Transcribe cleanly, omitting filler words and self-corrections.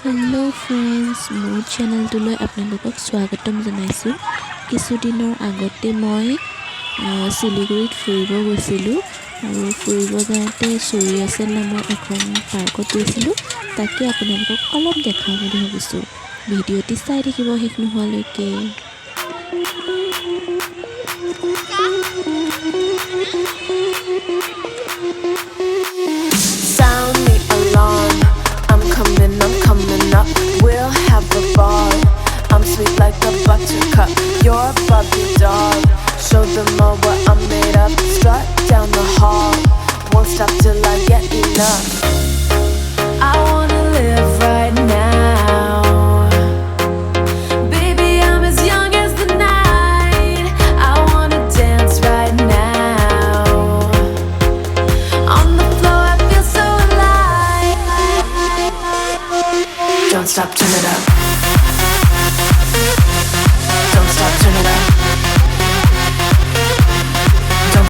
Hello' friends, মোৰ চেনেলটোলৈ আপোনালোকক স্বাগতম জনাইছোঁ। কিছুদিনৰ আগতে মই শিলিগুৰিত ফুৰিব গৈছিলোঁ আৰু ফুৰিব যাওঁতে চৰিয়াচল নামৰ এখন পাৰ্কত গৈছিলোঁ। তাকে আপোনালোকক অলপ দেখাওঁ বুলি ভাবিছোঁ। ভিডিঅ'টি চাই থাকিব শেষ নোহোৱালৈকে। Sound the alarm. I'm coming up. We'll have a ball. I'm sweet like a buttercup. You're a Barbie doll. Show them all what I'm made of. Strut down the hall. Won't stop till I get enough. I wanna live right now. Baby, I'm as young as the night. I wanna dance right now. On the floor, I feel so alive. Don't stop, turn it up.